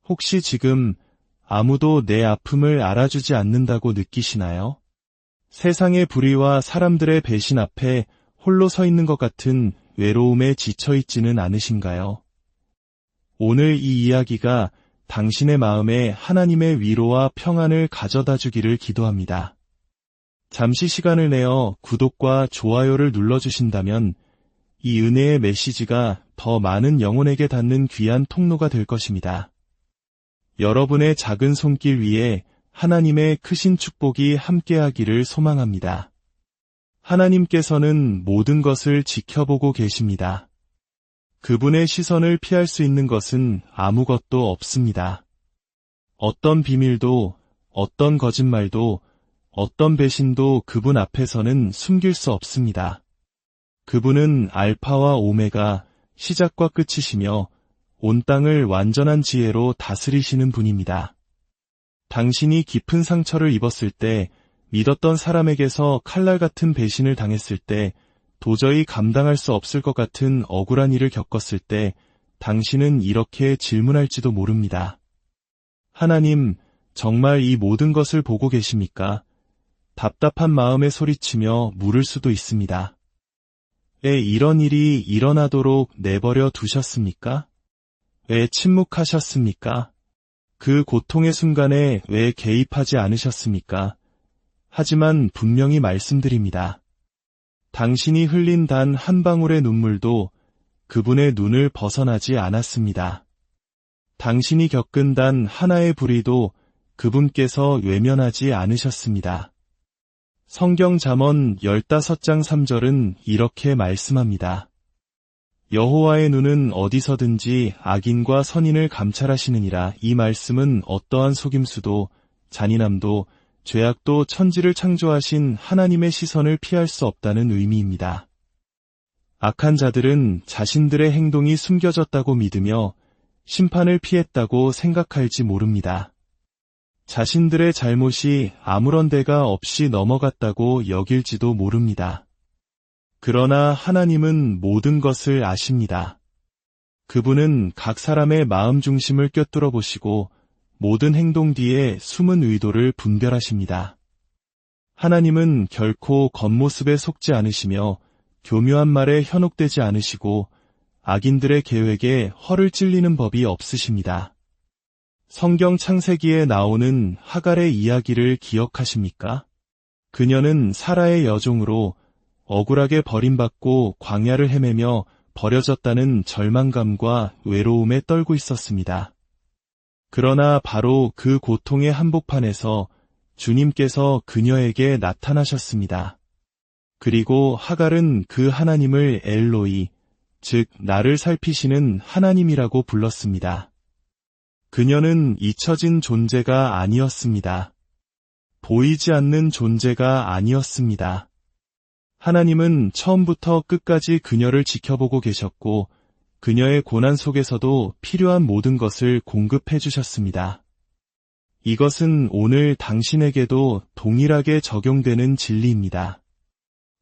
혹시 지금 아무도 내 아픔을 알아주지 않는다고 느끼시나요? 세상의 불의와 사람들의 배신 앞에 홀로 서 있는 것 같은 외로움에 지쳐있지는 않으신가요? 오늘 이 이야기가 당신의 마음에 하나님의 위로와 평안을 가져다 주기를 기도합니다. 잠시 시간을 내어 구독과 좋아요를 눌러주신다면 이 은혜의 메시지가 더 많은 영혼에게 닿는 귀한 통로가 될 것입니다. 여러분의 작은 손길 위에 하나님의 크신 축복이 함께하기를 소망합니다. 하나님께서는 모든 것을 지켜보고 계십니다. 그분의 시선을 피할 수 있는 것은 아무것도 없습니다. 어떤 비밀도, 어떤 거짓말도, 어떤 배신도 그분 앞에서는 숨길 수 없습니다. 그분은 알파와 오메가, 시작과 끝이시며 온 땅을 완전한 지혜로 다스리시는 분입니다. 당신이 깊은 상처를 입었을 때, 믿었던 사람에게서 칼날 같은 배신을 당했을 때, 도저히 감당할 수 없을 것 같은 억울한 일을 겪었을 때, 당신은 이렇게 질문할지도 모릅니다. 하나님, 정말 이 모든 것을 보고 계십니까? 답답한 마음에 소리치며 물을 수도 있습니다. 왜 이런 일이 일어나도록 내버려 두셨습니까? 왜 침묵하셨습니까? 그 고통의 순간에 왜 개입하지 않으셨습니까? 하지만 분명히 말씀드립니다. 당신이 흘린 단 한 방울의 눈물도 그분의 눈을 벗어나지 않았습니다. 당신이 겪은 단 하나의 불의도 그분께서 외면하지 않으셨습니다. 성경 잠언 15장 3절은 이렇게 말씀합니다. 여호와의 눈은 어디서든지 악인과 선인을 감찰하시느니라. 이 말씀은 어떠한 속임수도 잔인함도 죄악도 천지를 창조하신 하나님의 시선을 피할 수 없다는 의미입니다. 악한 자들은 자신들의 행동이 숨겨졌다고 믿으며 심판을 피했다고 생각할지 모릅니다. 자신들의 잘못이 아무런 대가 없이 넘어갔다고 여길지도 모릅니다. 그러나 하나님은 모든 것을 아십니다. 그분은 각 사람의 마음 중심을 꿰뚫어 보시고 모든 행동 뒤에 숨은 의도를 분별하십니다. 하나님은 결코 겉모습에 속지 않으시며 교묘한 말에 현혹되지 않으시고 악인들의 계획에 허를 찔리는 법이 없으십니다. 성경 창세기에 나오는 하갈의 이야기를 기억하십니까? 그녀는 사라의 여종으로 억울하게 버림받고 광야를 헤매며 버려졌다는 절망감과 외로움에 떨고 있었습니다. 그러나 바로 그 고통의 한복판에서 주님께서 그녀에게 나타나셨습니다. 그리고 하갈은 그 하나님을 엘로이, 즉 나를 살피시는 하나님이라고 불렀습니다. 그녀는 잊혀진 존재가 아니었습니다. 보이지 않는 존재가 아니었습니다. 하나님은 처음부터 끝까지 그녀를 지켜보고 계셨고 그녀의 고난 속에서도 필요한 모든 것을 공급해 주셨습니다. 이것은 오늘 당신에게도 동일하게 적용되는 진리입니다.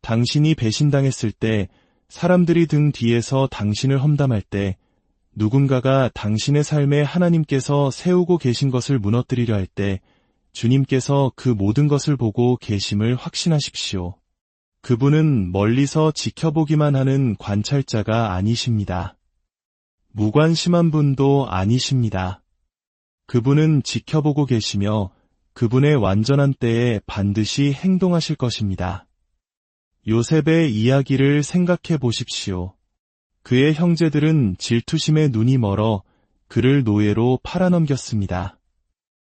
당신이 배신당했을 때, 사람들이 등 뒤에서 당신을 험담할 때, 누군가가 당신의 삶에 하나님께서 세우고 계신 것을 무너뜨리려 할 때, 주님께서 그 모든 것을 보고 계심을 확신하십시오. 그분은 멀리서 지켜보기만 하는 관찰자가 아니십니다. 무관심한 분도 아니십니다. 그분은 지켜보고 계시며 그분의 완전한 때에 반드시 행동하실 것입니다. 요셉의 이야기를 생각해 보십시오. 그의 형제들은 질투심에 눈이 멀어 그를 노예로 팔아넘겼습니다.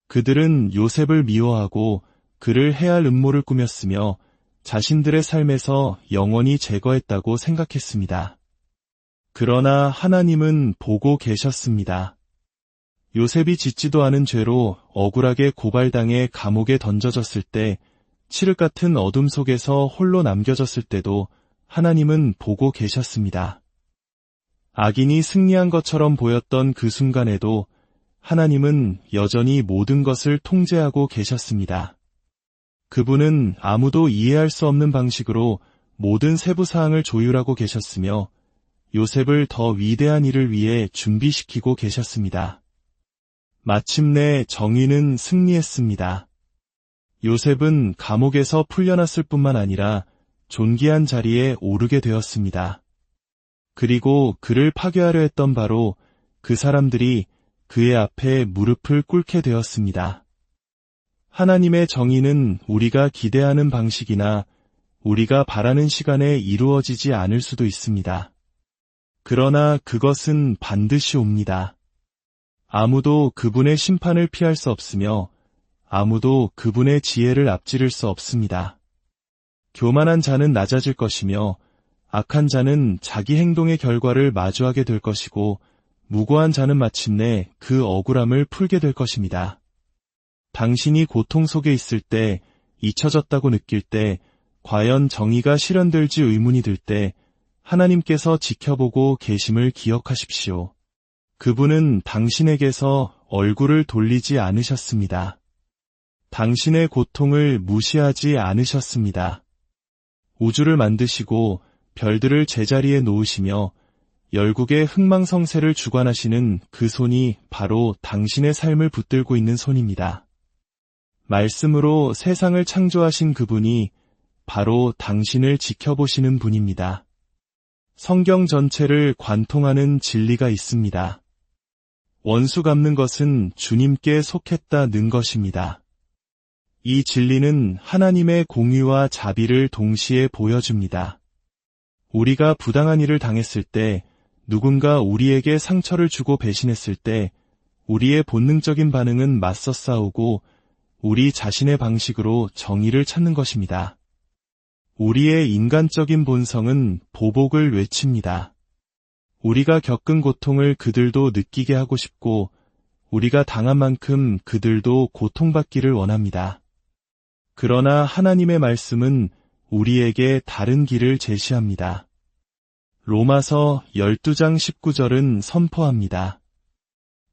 그들은 요셉을 미워하고 그를 해할 음모를 꾸몄으며 자신들의 삶에서 영원히 제거했다고 생각했습니다. 그러나 하나님은 보고 계셨습니다. 요셉이 짓지도 않은 죄로 억울하게 고발당해 감옥에 던져졌을 때, 칠흑 같은 어둠 속에서 홀로 남겨졌을 때도 하나님은 보고 계셨습니다. 악인이 승리한 것처럼 보였던 그 순간에도 하나님은 여전히 모든 것을 통제하고 계셨습니다. 그분은 아무도 이해할 수 없는 방식으로 모든 세부 사항을 조율하고 계셨으며 요셉을 더 위대한 일을 위해 준비시키고 계셨습니다. 마침내 정의는 승리했습니다. 요셉은 감옥에서 풀려났을 뿐만 아니라 존귀한 자리에 오르게 되었습니다. 그리고 그를 파괴하려 했던 바로 그 사람들이 그의 앞에 무릎을 꿇게 되었습니다. 하나님의 정의는 우리가 기대하는 방식이나 우리가 바라는 시간에 이루어지지 않을 수도 있습니다. 그러나 그것은 반드시 옵니다. 아무도 그분의 심판을 피할 수 없으며 아무도 그분의 지혜를 앞지를 수 없습니다. 교만한 자는 낮아질 것이며 악한 자는 자기 행동의 결과를 마주하게 될 것이고 무고한 자는 마침내 그 억울함을 풀게 될 것입니다. 당신이 고통 속에 있을 때, 잊혀졌다고 느낄 때, 과연 정의가 실현될지 의문이 들 때 하나님께서 지켜보고 계심을 기억하십시오. 그분은 당신에게서 얼굴을 돌리지 않으셨습니다. 당신의 고통을 무시하지 않으셨습니다. 우주를 만드시고 별들을 제자리에 놓으시며 열국의 흥망성쇠를 주관하시는 그 손이 바로 당신의 삶을 붙들고 있는 손입니다. 말씀으로 세상을 창조하신 그분이 바로 당신을 지켜보시는 분입니다. 성경 전체를 관통하는 진리가 있습니다. 원수 갚는 것은 주님께 속했다는 것입니다. 이 진리는 하나님의 공의와 자비를 동시에 보여줍니다. 우리가 부당한 일을 당했을 때, 누군가 우리에게 상처를 주고 배신했을 때, 우리의 본능적인 반응은 맞서 싸우고 우리 자신의 방식으로 정의를 찾는 것입니다. 우리의 인간적인 본성은 보복을 외칩니다. 우리가 겪은 고통을 그들도 느끼게 하고 싶고, 우리가 당한 만큼 그들도 고통받기를 원합니다. 그러나 하나님의 말씀은 우리에게 다른 길을 제시합니다. 로마서 12장 19절은 선포합니다.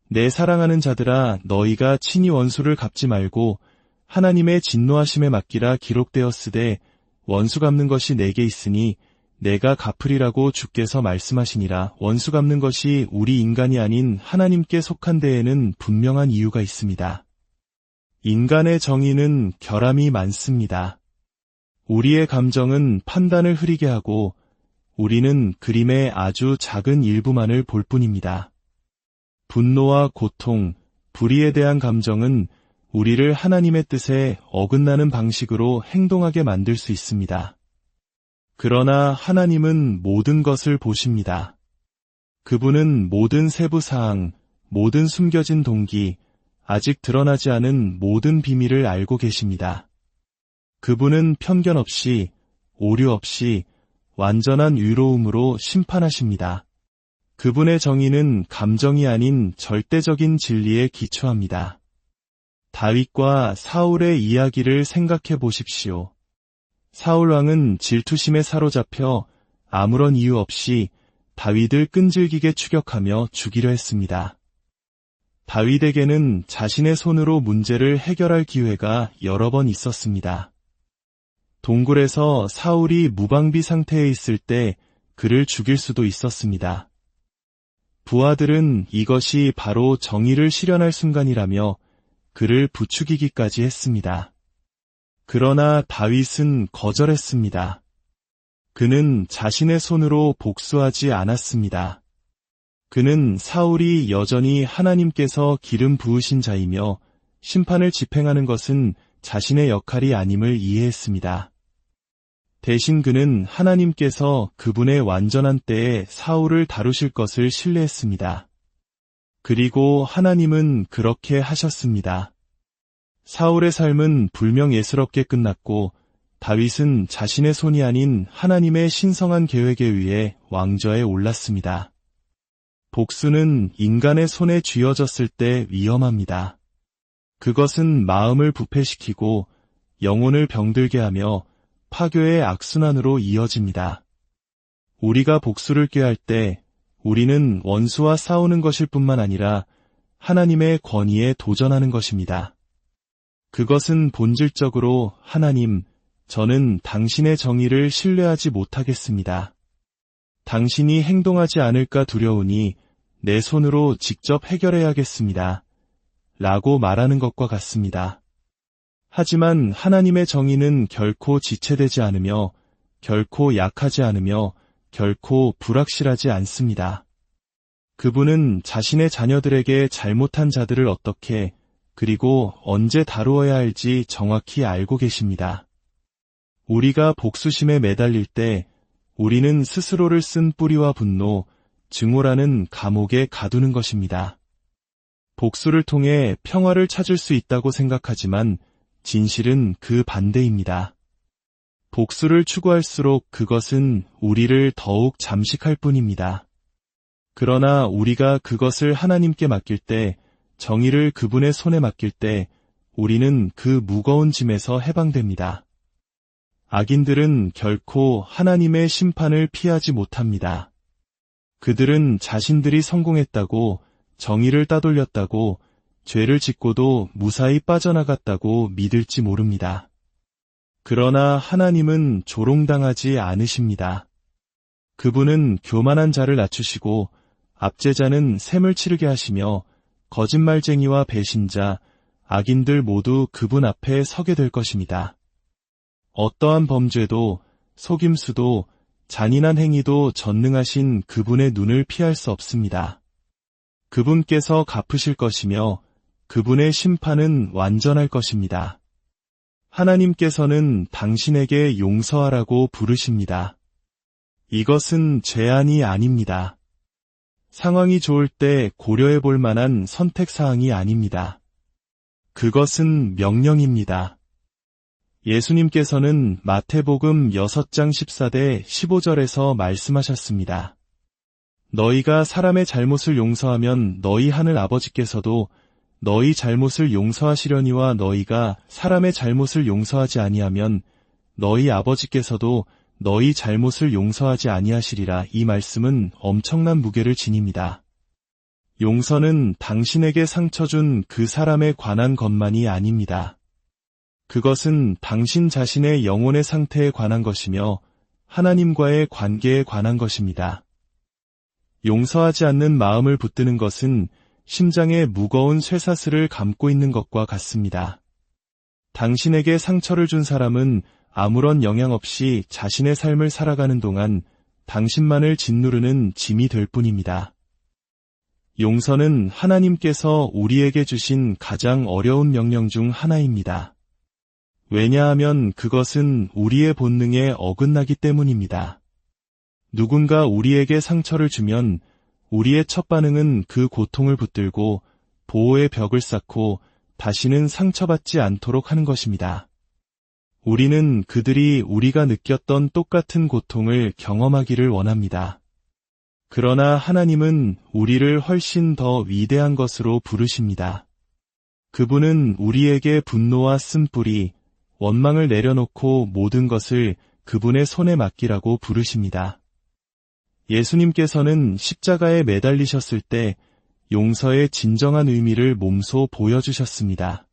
내 사랑하는 자들아, 너희가 친히 원수를 갚지 말고 하나님의 진노하심에 맡기라 기록되었으되 원수 갚는 것이 내게 있으니 내가 갚으리라고 주께서 말씀하시니라. 원수 갚는 것이 우리 인간이 아닌 하나님께 속한 데에는 분명한 이유가 있습니다. 인간의 정의는 결함이 많습니다. 우리의 감정은 판단을 흐리게 하고 우리는 그림의 아주 작은 일부만을 볼 뿐입니다. 분노와 고통, 불의에 대한 감정은 우리를 하나님의 뜻에 어긋나는 방식으로 행동하게 만들 수 있습니다. 그러나 하나님은 모든 것을 보십니다. 그분은 모든 세부사항, 모든 숨겨진 동기, 아직 드러나지 않은 모든 비밀을 알고 계십니다. 그분은 편견 없이, 오류 없이 완전한 의로움으로 심판하십니다. 그분의 정의는 감정이 아닌 절대적인 진리에 기초합니다. 다윗과 사울의 이야기를 생각해 보십시오. 사울 왕은 질투심에 사로잡혀 아무런 이유 없이 다윗을 끈질기게 추격하며 죽이려 했습니다. 다윗에게는 자신의 손으로 문제를 해결할 기회가 여러 번 있었습니다. 동굴에서 사울이 무방비 상태에 있을 때 그를 죽일 수도 있었습니다. 부하들은 이것이 바로 정의를 실현할 순간이라며 그를 부추기기까지 했습니다. 그러나 다윗은 거절했습니다. 그는 자신의 손으로 복수하지 않았습니다. 그는 사울이 여전히 하나님께서 기름 부으신 자이며 심판을 집행하는 것은 자신의 역할이 아님을 이해했습니다. 대신 그는 하나님께서 그분의 완전한 때에 사울을 다루실 것을 신뢰했습니다. 그리고 하나님은 그렇게 하셨습니다. 사울의 삶은 불명예스럽게 끝났고 다윗은 자신의 손이 아닌 하나님의 신성한 계획에 의해 왕좌에 올랐습니다. 복수는 인간의 손에 쥐어졌을 때 위험합니다. 그것은 마음을 부패시키고 영혼을 병들게 하며 파괴의 악순환으로 이어집니다. 우리가 복수를 꾀할 때 우리는 원수와 싸우는 것일 뿐만 아니라 하나님의 권위에 도전하는 것입니다. 그것은 본질적으로 하나님, 저는 당신의 정의를 신뢰하지 못하겠습니다. 당신이 행동하지 않을까 두려우니 내 손으로 직접 해결해야겠습니다. 라고 말하는 것과 같습니다. 하지만 하나님의 정의는 결코 지체되지 않으며 결코 약하지 않으며 결코 불확실하지 않습니다. 그분은 자신의 자녀들에게 잘못한 자들을 어떻게 그리고 언제 다루어야 할지 정확히 알고 계십니다. 우리가 복수심에 매달릴 때 우리는 스스로를 쓴 뿌리와 분노, 증오라는 감옥에 가두는 것입니다. 복수를 통해 평화를 찾을 수 있다고 생각하지만 진실은 그 반대입니다. 복수를 추구할수록 그것은 우리를 더욱 잠식할 뿐입니다. 그러나 우리가 그것을 하나님께 맡길 때, 정의를 그분의 손에 맡길 때 우리는 그 무거운 짐에서 해방됩니다. 악인들은 결코 하나님의 심판을 피하지 못합니다. 그들은 자신들이 성공했다고, 정의를 따돌렸다고, 죄를 짓고도 무사히 빠져나갔다고 믿을지 모릅니다. 그러나 하나님은 조롱당하지 않으십니다. 그분은 교만한 자를 낮추시고 압제자는 샘을 치르게 하시며 거짓말쟁이와 배신자, 악인들 모두 그분 앞에 서게 될 것입니다. 어떠한 범죄도, 속임수도, 잔인한 행위도 전능하신 그분의 눈을 피할 수 없습니다. 그분께서 갚으실 것이며 그분의 심판은 완전할 것입니다. 하나님께서는 당신에게 용서하라고 부르십니다. 이것은 제안이 아닙니다. 상황이 좋을 때 고려해 볼 만한 선택사항이 아닙니다. 그것은 명령입니다. 예수님께서는 마태복음 6장 14대 15절에서 말씀하셨습니다. 너희가 사람의 잘못을 용서하면 너희 하늘 아버지께서도 너희 잘못을 용서하시려니와 너희가 사람의 잘못을 용서하지 아니하면 너희 아버지께서도 너희 잘못을 용서하지 아니하시리라. 이 말씀은 엄청난 무게를 지닙니다. 용서는 당신에게 상처 준 그 사람에 관한 것만이 아닙니다. 그것은 당신 자신의 영혼의 상태에 관한 것이며 하나님과의 관계에 관한 것입니다. 용서하지 않는 마음을 붙드는 것은 심장에 무거운 쇠사슬을 감고 있는 것과 같습니다. 당신에게 상처를 준 사람은 아무런 영향 없이 자신의 삶을 살아가는 동안 당신만을 짓누르는 짐이 될 뿐입니다. 용서는 하나님께서 우리에게 주신 가장 어려운 명령 중 하나입니다. 왜냐하면 그것은 우리의 본능에 어긋나기 때문입니다. 누군가 우리에게 상처를 주면 우리의 첫 반응은 그 고통을 붙들고 보호의 벽을 쌓고 다시는 상처받지 않도록 하는 것입니다. 우리는 그들이 우리가 느꼈던 똑같은 고통을 경험하기를 원합니다. 그러나 하나님은 우리를 훨씬 더 위대한 것으로 부르십니다. 그분은 우리에게 분노와 쓴뿌리, 원망을 내려놓고 모든 것을 그분의 손에 맡기라고 부르십니다. 예수님께서는 십자가에 매달리셨을 때 용서의 진정한 의미를 몸소 보여주셨습니다.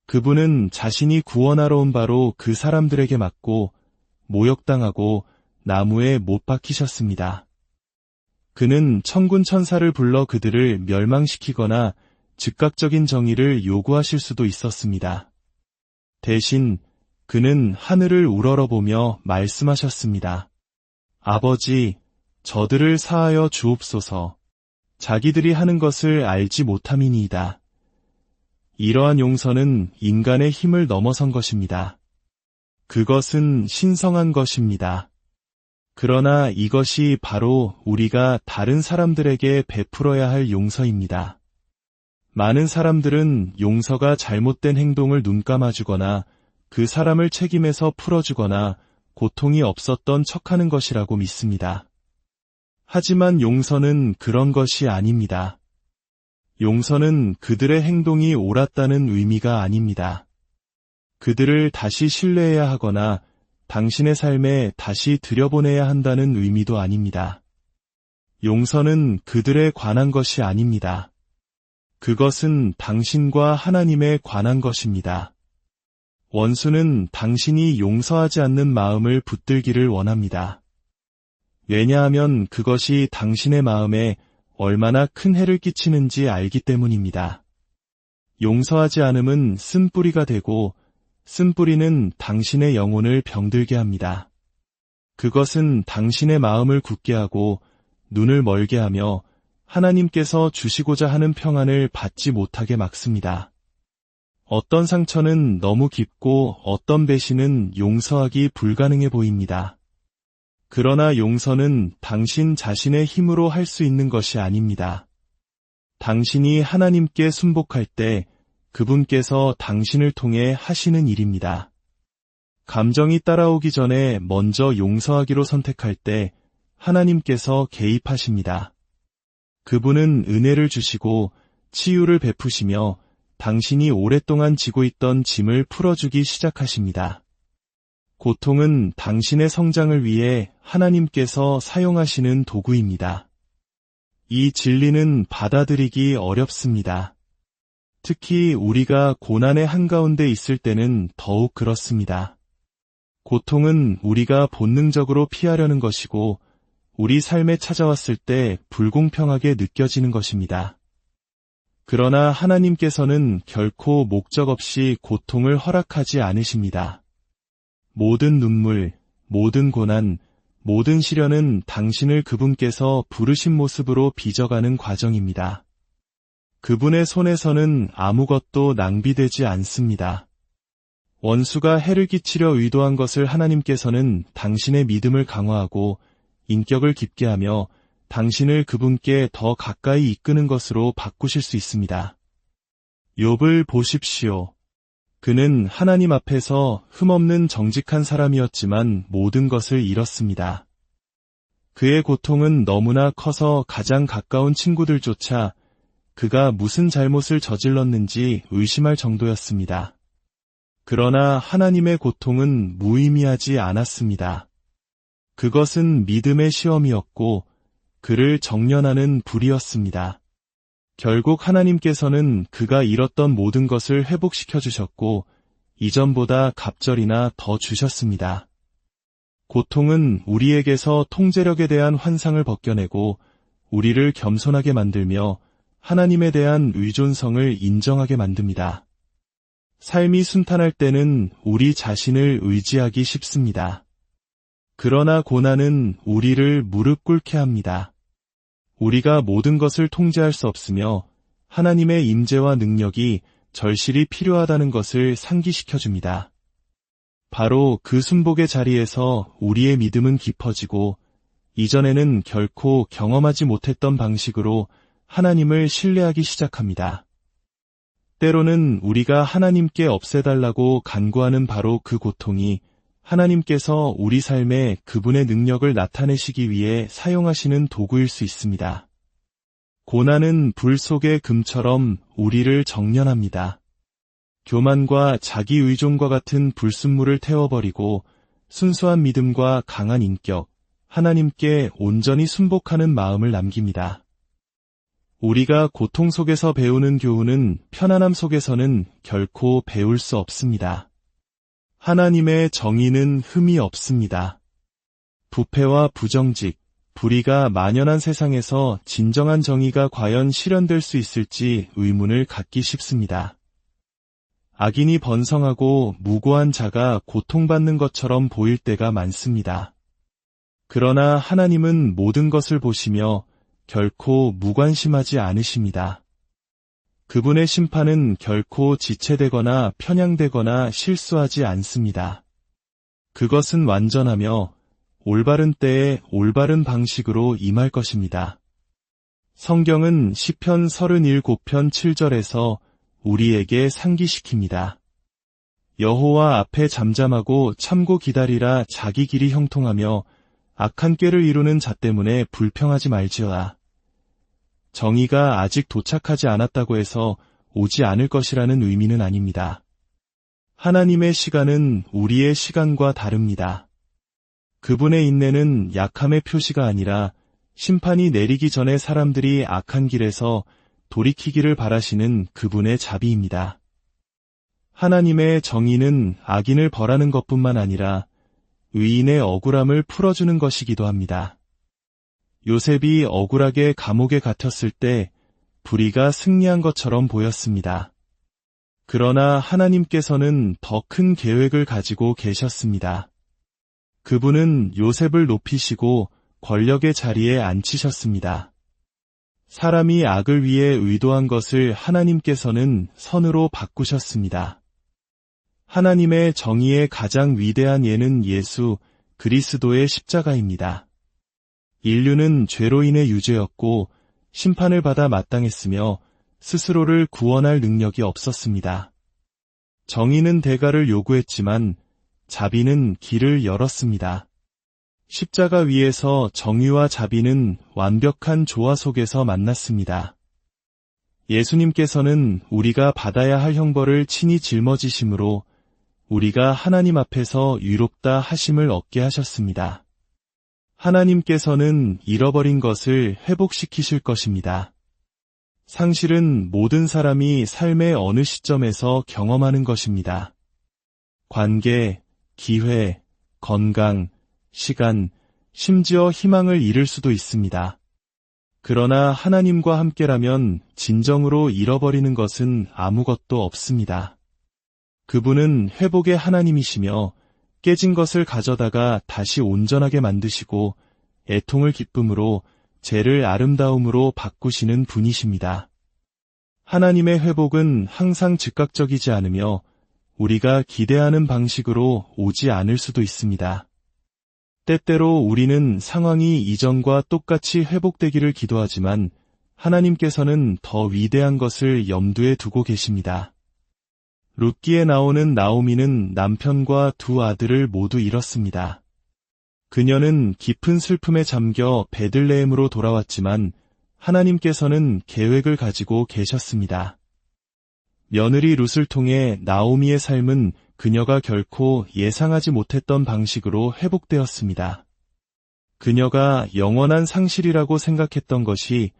그분은 자신이 구원하러 온 바로 그 사람들에게 맞고 모욕당하고 나무에 못 박히셨습니다. 그는 천군 천사를 불러 그들을 멸망시키거나 즉각적인 정의를 요구하실 수도 있었습니다. 대신 그는 하늘을 우러러보며 말씀하셨습니다. 아버지, 저들을 사하여 주옵소서. 자기들이 하는 것을 알지 못함이니이다. 이러한 용서는 인간의 힘을 넘어선 것입니다. 그것은 신성한 것입니다. 그러나 이것이 바로 우리가 다른 사람들에게 베풀어야 할 용서입니다. 많은 사람들은 용서가 잘못된 행동을 눈감아주거나 그 사람을 책임에서 풀어주거나 고통이 없었던 척하는 것이라고 믿습니다. 하지만 용서는 그런 것이 아닙니다. 용서는 그들의 행동이 옳았다는 의미가 아닙니다. 그들을 다시 신뢰해야 하거나 당신의 삶에 다시 들여보내야 한다는 의미도 아닙니다. 용서는 그들에 관한 것이 아닙니다. 그것은 당신과 하나님에 관한 것입니다. 원수는 당신이 용서하지 않는 마음을 붙들기를 원합니다. 왜냐하면 그것이 당신의 마음에 얼마나 큰 해를 끼치는지 알기 때문입니다. 용서하지 않음은 쓴뿌리가 되고 쓴뿌리는 당신의 영혼을 병들게 합니다. 그것은 당신의 마음을 굳게 하고 눈을 멀게 하며 하나님께서 주시고자 하는 평안을 받지 못하게 막습니다. 어떤 상처는 너무 깊고 어떤 배신은 용서하기 불가능해 보입니다. 그러나 용서는 당신 자신의 힘으로 할 수 있는 것이 아닙니다. 당신이 하나님께 순복할 때 그분께서 당신을 통해 하시는 일입니다. 감정이 따라오기 전에 먼저 용서하기로 선택할 때 하나님께서 개입하십니다. 그분은 은혜를 주시고 치유를 베푸시며 당신이 오랫동안 지고 있던 짐을 풀어주기 시작하십니다. 고통은 당신의 성장을 위해 하나님께서 사용하시는 도구입니다. 이 진리는 받아들이기 어렵습니다. 특히 우리가 고난의 한가운데 있을 때는 더욱 그렇습니다. 고통은 우리가 본능적으로 피하려는 것이고 우리 삶에 찾아왔을 때 불공평하게 느껴지는 것입니다. 그러나 하나님께서는 결코 목적 없이 고통을 허락하지 않으십니다. 모든 눈물, 모든 고난, 모든 시련은 당신을 그분께서 부르신 모습으로 빚어가는 과정입니다. 그분의 손에서는 아무것도 낭비되지 않습니다. 원수가 해를 끼치려 의도한 것을 하나님께서는 당신의 믿음을 강화하고 인격을 깊게 하며 당신을 그분께 더 가까이 이끄는 것으로 바꾸실 수 있습니다. 욥을 보십시오. 그는 하나님 앞에서 흠없는 정직한 사람이었지만 모든 것을 잃었습니다. 그의 고통은 너무나 커서 가장 가까운 친구들조차 그가 무슨 잘못을 저질렀는지 의심할 정도였습니다. 그러나 하나님의 고통은 무의미하지 않았습니다. 그것은 믿음의 시험이었고 그를 정련하는 불이었습니다. 결국 하나님께서는 그가 잃었던 모든 것을 회복시켜 주셨고 이전보다 갑절이나 더 주셨습니다. 고통은 우리에게서 통제력에 대한 환상을 벗겨내고 우리를 겸손하게 만들며 하나님에 대한 의존성을 인정하게 만듭니다. 삶이 순탄할 때는 우리 자신을 의지하기 쉽습니다. 그러나 고난은 우리를 무릎 꿇게 합니다. 우리가 모든 것을 통제할 수 없으며 하나님의 임재와 능력이 절실히 필요하다는 것을 상기시켜 줍니다. 바로 그 순복의 자리에서 우리의 믿음은 깊어지고 이전에는 결코 경험하지 못했던 방식으로 하나님을 신뢰하기 시작합니다. 때로는 우리가 하나님께 없애달라고 간구하는 바로 그 고통이 하나님께서 우리 삶에 그분의 능력을 나타내시기 위해 사용하시는 도구일 수 있습니다. 고난은 불 속의 금처럼 우리를 정련합니다. 교만과 자기 의존과 같은 불순물을 태워버리고 순수한 믿음과 강한 인격, 하나님께 온전히 순복하는 마음을 남깁니다. 우리가 고통 속에서 배우는 교훈은 편안함 속에서는 결코 배울 수 없습니다. 하나님의 정의는 흠이 없습니다. 부패와 부정직, 불의가 만연한 세상에서 진정한 정의가 과연 실현될 수 있을지 의문을 갖기 쉽습니다. 악인이 번성하고 무고한 자가 고통받는 것처럼 보일 때가 많습니다. 그러나 하나님은 모든 것을 보시며 결코 무관심하지 않으십니다. 그분의 심판은 결코 지체되거나 편향되거나 실수하지 않습니다. 그것은 완전하며 올바른 때에 올바른 방식으로 임할 것입니다. 성경은 시편 37편 7절에서 우리에게 상기시킵니다. 여호와 앞에 잠잠하고 참고 기다리라. 자기 길이 형통하며 악한 꾀를 이루는 자 때문에 불평하지 말지어다. 정의가 아직 도착하지 않았다고 해서 오지 않을 것이라는 의미는 아닙니다. 하나님의 시간은 우리의 시간과 다릅니다. 그분의 인내는 약함의 표시가 아니라 심판이 내리기 전에 사람들이 악한 길에서 돌이키기를 바라시는 그분의 자비입니다. 하나님의 정의는 악인을 벌하는 것뿐만 아니라 의인의 억울함을 풀어주는 것이기도 합니다. 요셉이 억울하게 감옥에 갇혔을 때 불의가 승리한 것처럼 보였습니다. 그러나 하나님께서는 더 큰 계획을 가지고 계셨습니다. 그분은 요셉을 높이시고 권력의 자리에 앉히셨습니다. 사람이 악을 위해 의도한 것을 하나님께서는 선으로 바꾸셨습니다. 하나님의 정의의 가장 위대한 예는 예수 그리스도의 십자가입니다. 인류는 죄로 인해 유죄였고 심판을 받아 마땅했으며 스스로를 구원할 능력이 없었습니다. 정의는 대가를 요구했지만 자비는 길을 열었습니다. 십자가 위에서 정의와 자비는 완벽한 조화 속에서 만났습니다. 예수님께서는 우리가 받아야 할 형벌을 친히 짊어지심으로 우리가 하나님 앞에서 유롭다 하심을 얻게 하셨습니다. 하나님께서는 잃어버린 것을 회복시키실 것입니다. 상실은 모든 사람이 삶의 어느 시점에서 경험하는 것입니다. 관계, 기회, 건강, 시간, 심지어 희망을 잃을 수도 있습니다. 그러나 하나님과 함께라면 진정으로 잃어버리는 것은 아무것도 없습니다. 그분은 회복의 하나님이시며 깨진 것을 가져다가 다시 온전하게 만드시고 애통을 기쁨으로 죄를 아름다움으로 바꾸시는 분이십니다. 하나님의 회복은 항상 즉각적이지 않으며 우리가 기대하는 방식으로 오지 않을 수도 있습니다. 때때로 우리는 상황이 이전과 똑같이 회복되기를 기도하지만 하나님께서는 더 위대한 것을 염두에 두고 계십니다. 룻기에 나오는 나오미는 남편과 두 아들을 모두 잃었습니다. 그녀는 깊은 슬픔에 잠겨 베들레헴으로 돌아왔지만 하나님께서는 계획을 가지고 계셨습니다. 며느리 룻을 통해 나오미의 삶은 그녀가 결코 예상하지 못했던 방식으로 회복되었습니다. 그녀가 영원한 상실이라고 생각했던 것이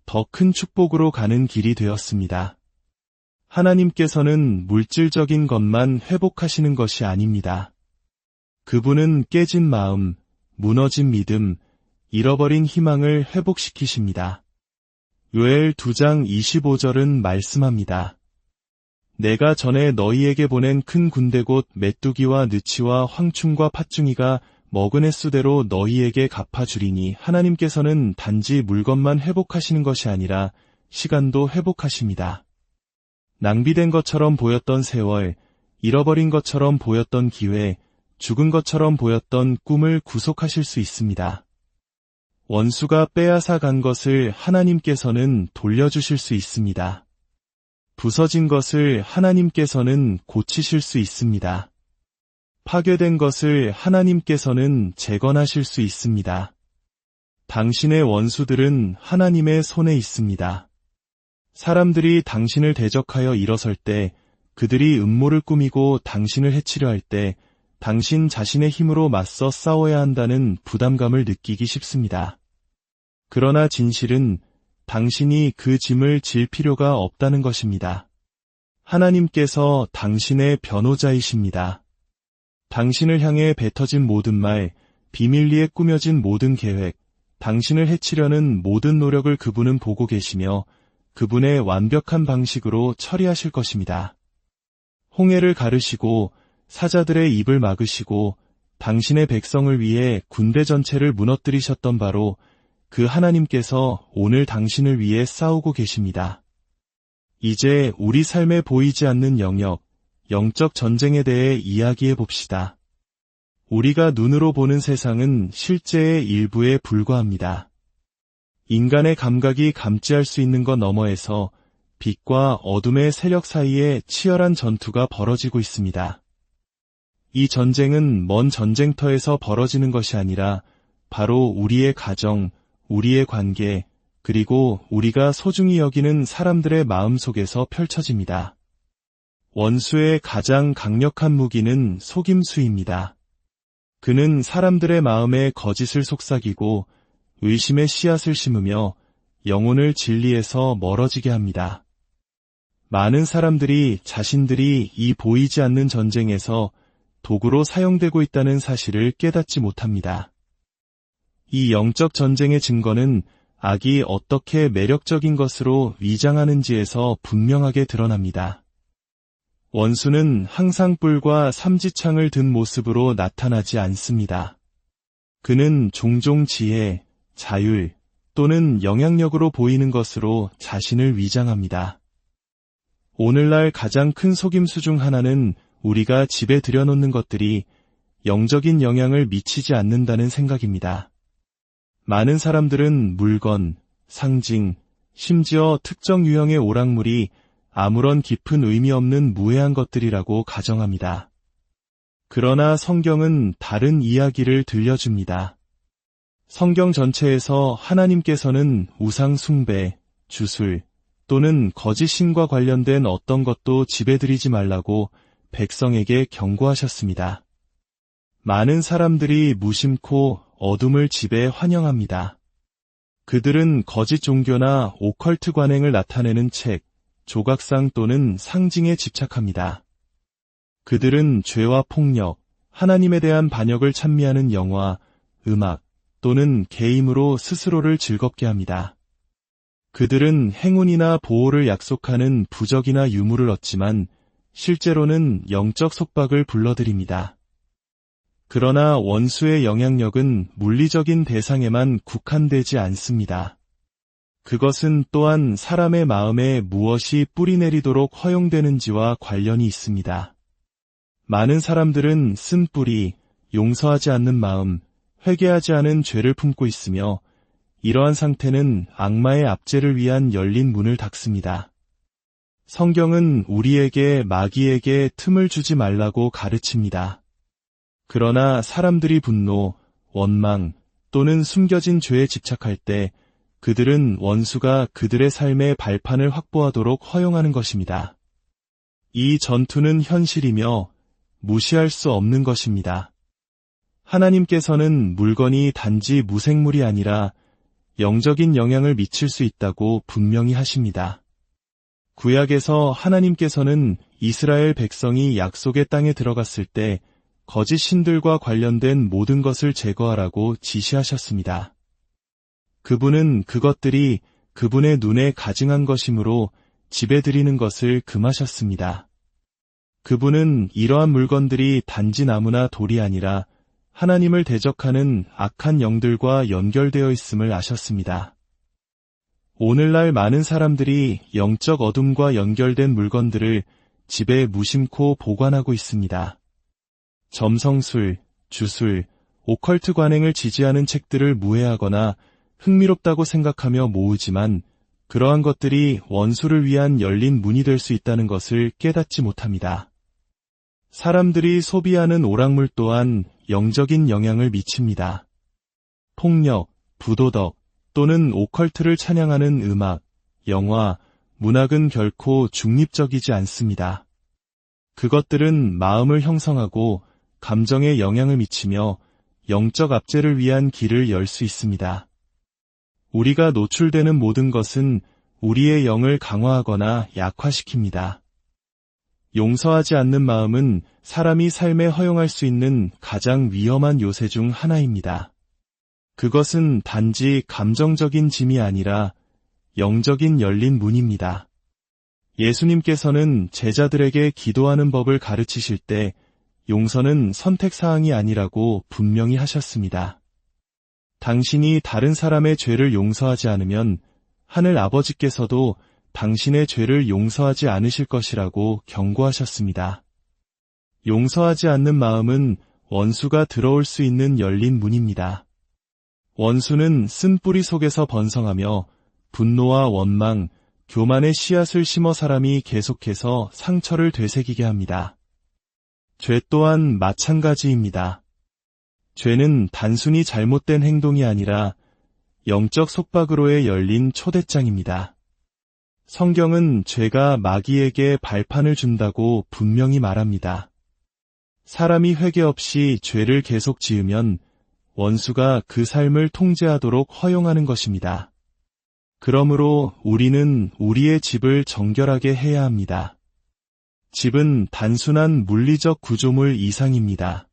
더 큰 축복으로 가는 길이 되었습니다. 하나님께서는 물질적인 것만 회복하시는 것이 아닙니다. 그분은 깨진 마음, 무너진 믿음, 잃어버린 희망을 회복시키십니다. 요엘 2장 25절은 말씀합니다. 내가 전에 너희에게 보낸 큰 군대 곧 메뚜기와 느치와 황충과 팥중이가 먹은 횟수대로 너희에게 갚아주리니 하나님께서는 단지 물건만 회복하시는 것이 아니라 시간도 회복하십니다. 낭비된 것처럼 보였던 세월, 잃어버린 것처럼 보였던 기회, 죽은 것처럼 보였던 꿈을 구속하실 수 있습니다. 원수가 빼앗아 간 것을 하나님께서는 돌려주실 수 있습니다. 부서진 것을 하나님께서는 고치실 수 있습니다. 파괴된 것을 하나님께서는 재건하실 수 있습니다. 당신의 원수들은 하나님의 손에 있습니다. 사람들이 당신을 대적하여 일어설 때, 그들이 음모를 꾸미고 당신을 해치려 할 때, 당신 자신의 힘으로 맞서 싸워야 한다는 부담감을 느끼기 쉽습니다. 그러나 진실은 당신이 그 짐을 질 필요가 없다는 것입니다. 하나님께서 당신의 변호자이십니다. 당신을 향해 뱉어진 모든 말, 비밀리에 꾸며진 모든 계획, 당신을 해치려는 모든 노력을 그분은 보고 계시며 그분의 완벽한 방식으로 처리하실 것입니다. 홍해를 가르시고 사자들의 입을 막으시고 당신의 백성을 위해 군대 전체를 무너뜨리셨던 바로 그 하나님께서 오늘 당신을 위해 싸우고 계십니다. 이제 우리 삶에 보이지 않는 영역, 영적 전쟁에 대해 이야기해 봅시다. 우리가 눈으로 보는 세상은 실제의 일부에 불과합니다. 인간의 감각이 감지할 수 있는 것 너머에서 빛과 어둠의 세력 사이에 치열한 전투가 벌어지고 있습니다. 이 전쟁은 먼 전쟁터에서 벌어지는 것이 아니라 바로 우리의 가정, 우리의 관계, 그리고 우리가 소중히 여기는 사람들의 마음 속에서 펼쳐집니다. 원수의 가장 강력한 무기는 속임수입니다. 그는 사람들의 마음에 거짓을 속삭이고 의심의 씨앗을 심으며 영혼을 진리에서 멀어지게 합니다. 많은 사람들이 자신들이 이 보이지 않는 전쟁에서 도구로 사용되고 있다는 사실을 깨닫지 못합니다. 이 영적 전쟁의 증거는 악이 어떻게 매력적인 것으로 위장하는지에서 분명하게 드러납니다. 원수는 항상 뿔과 삼지창을 든 모습으로 나타나지 않습니다. 그는 종종 지혜, 자율 또는 영향력으로 보이는 것으로 자신을 위장합니다. 오늘날 가장 큰 속임수 중 하나는 우리가 집에 들여놓는 것들이 영적인 영향을 미치지 않는다는 생각입니다. 많은 사람들은 물건, 상징, 심지어 특정 유형의 오락물이 아무런 깊은 의미 없는 무해한 것들이라고 가정합니다. 그러나 성경은 다른 이야기를 들려줍니다. 성경 전체에서 하나님께서는 우상 숭배, 주술 또는 거짓 신과 관련된 어떤 것도 집에 들이지 말라고 백성에게 경고하셨습니다. 많은 사람들이 무심코 어둠을 집에 환영합니다. 그들은 거짓 종교나 오컬트 관행을 나타내는 책, 조각상 또는 상징에 집착합니다. 그들은 죄와 폭력, 하나님에 대한 반역을 찬미하는 영화, 음악 또는 게임으로 스스로를 즐겁게 합니다. 그들은 행운이나 보호를 약속하는 부적이나 유물을 얻지만 실제로는 영적 속박을 불러들입니다. 그러나 원수의 영향력은 물리적인 대상에만 국한되지 않습니다. 그것은 또한 사람의 마음에 무엇이 뿌리내리도록 허용되는지와 관련이 있습니다. 많은 사람들은 쓴뿌리, 용서하지 않는 마음, 회개하지 않은 죄를 품고 있으며 이러한 상태는 악마의 압제를 위한 열린 문을 닫습니다. 성경은 우리에게 마귀에게 틈을 주지 말라고 가르칩니다. 그러나 사람들이 분노, 원망 또는 숨겨진 죄에 집착할 때 그들은 원수가 그들의 삶의 발판을 확보하도록 허용하는 것입니다. 이 전투는 현실이며 무시할 수 없는 것입니다. 하나님께서는 물건이 단지 무생물이 아니라 영적인 영향을 미칠 수 있다고 분명히 하십니다. 구약에서 하나님께서는 이스라엘 백성이 약속의 땅에 들어갔을 때 거짓 신들과 관련된 모든 것을 제거하라고 지시하셨습니다. 그분은 그것들이 그분의 눈에 가증한 것이므로 집에 들이는 것을 금하셨습니다. 그분은 이러한 물건들이 단지 나무나 돌이 아니라 하나님을 대적하는 악한 영들과 연결되어 있음을 아셨습니다. 오늘날 많은 사람들이 영적 어둠과 연결된 물건들을 집에 무심코 보관하고 있습니다. 점성술, 주술, 오컬트 관행을 지지하는 책들을 무해하거나 흥미롭다고 생각하며 모으지만 그러한 것들이 원수를 위한 열린 문이 될 수 있다는 것을 깨닫지 못합니다. 사람들이 소비하는 오락물 또한 영적인 영향을 미칩니다. 폭력, 부도덕 또는 오컬트를 찬양하는 음악, 영화, 문학은 결코 중립적이지 않습니다. 그것들은 마음을 형성하고 감정에 영향을 미치며 영적 압제를 위한 길을 열 수 있습니다. 우리가 노출되는 모든 것은 우리의 영을 강화하거나 약화시킵니다. 용서하지 않는 마음은 사람이 삶에 허용할 수 있는 가장 위험한 요새 중 하나입니다. 그것은 단지 감정적인 짐이 아니라 영적인 열린 문입니다. 예수님께서는 제자들에게 기도하는 법을 가르치실 때 용서는 선택사항이 아니라고 분명히 하셨습니다. 당신이 다른 사람의 죄를 용서하지 않으면 하늘 아버지께서도 당신의 죄를 용서하지 않으실 것이라고 경고하셨습니다. 용서하지 않는 마음은 원수가 들어올 수 있는 열린 문입니다. 원수는 쓴뿌리 속에서 번성하며 분노와 원망, 교만의 씨앗을 심어 사람이 계속해서 상처를 되새기게 합니다. 죄 또한 마찬가지입니다. 죄는 단순히 잘못된 행동이 아니라 영적 속박으로의 열린 초대장입니다. 성경은 죄가 마귀에게 발판을 준다고 분명히 말합니다. 사람이 회개 없이 죄를 계속 지으면 원수가 그 삶을 통제하도록 허용하는 것입니다. 그러므로 우리는 우리의 집을 정결하게 해야 합니다. 집은 단순한 물리적 구조물 이상입니다.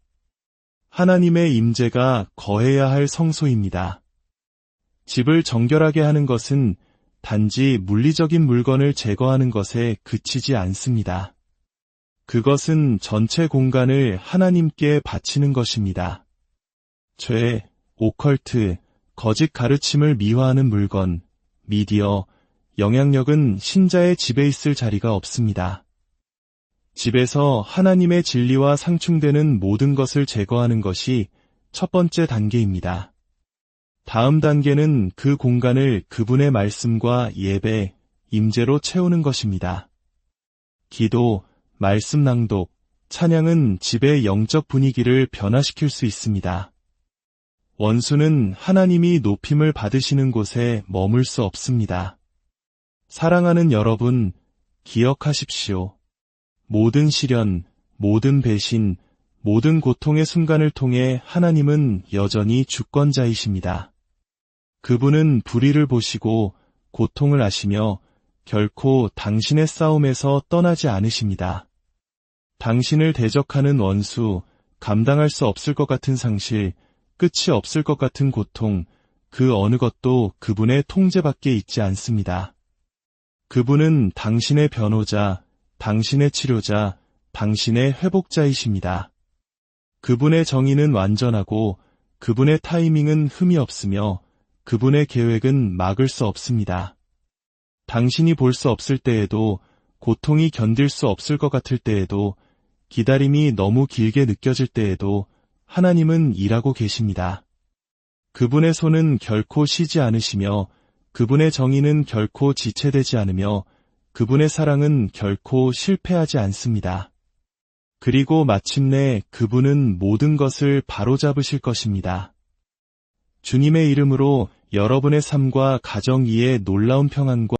하나님의 임재가 거해야 할 성소입니다. 집을 정결하게 하는 것은 단지 물리적인 물건을 제거하는 것에 그치지 않습니다. 그것은 전체 공간을 하나님께 바치는 것입니다. 죄, 오컬트, 거짓 가르침을 미화하는 물건, 미디어, 영향력은 신자의 집에 있을 자리가 없습니다. 집에서 하나님의 진리와 상충되는 모든 것을 제거하는 것이 첫 번째 단계입니다. 다음 단계는 그 공간을 그분의 말씀과 예배, 임재로 채우는 것입니다. 기도, 말씀 낭독, 찬양은 집의 영적 분위기를 변화시킬 수 있습니다. 원수는 하나님이 높임을 받으시는 곳에 머물 수 없습니다. 사랑하는 여러분, 기억하십시오. 모든 시련, 모든 배신, 모든 고통의 순간을 통해 하나님은 여전히 주권자이십니다. 그분은 불의를 보시고 고통을 아시며 결코 당신의 싸움에서 떠나지 않으십니다. 당신을 대적하는 원수, 감당할 수 없을 것 같은 상실, 끝이 없을 것 같은 고통, 그 어느 것도 그분의 통제 밖에 있지 않습니다. 그분은 당신의 변호자, 당신의 치료자, 당신의 회복자이십니다. 그분의 정의는 완전하고 그분의 타이밍은 흠이 없으며 그분의 계획은 막을 수 없습니다. 당신이 볼 수 없을 때에도, 고통이 견딜 수 없을 것 같을 때에도, 기다림이 너무 길게 느껴질 때에도 하나님은 일하고 계십니다. 그분의 손은 결코 쉬지 않으시며 그분의 정의는 결코 지체되지 않으며 그분의 사랑은 결코 실패하지 않습니다. 그리고 마침내 그분은 모든 것을 바로잡으실 것입니다. 주님의 이름으로 여러분의 삶과 가정 위에 놀라운 평안과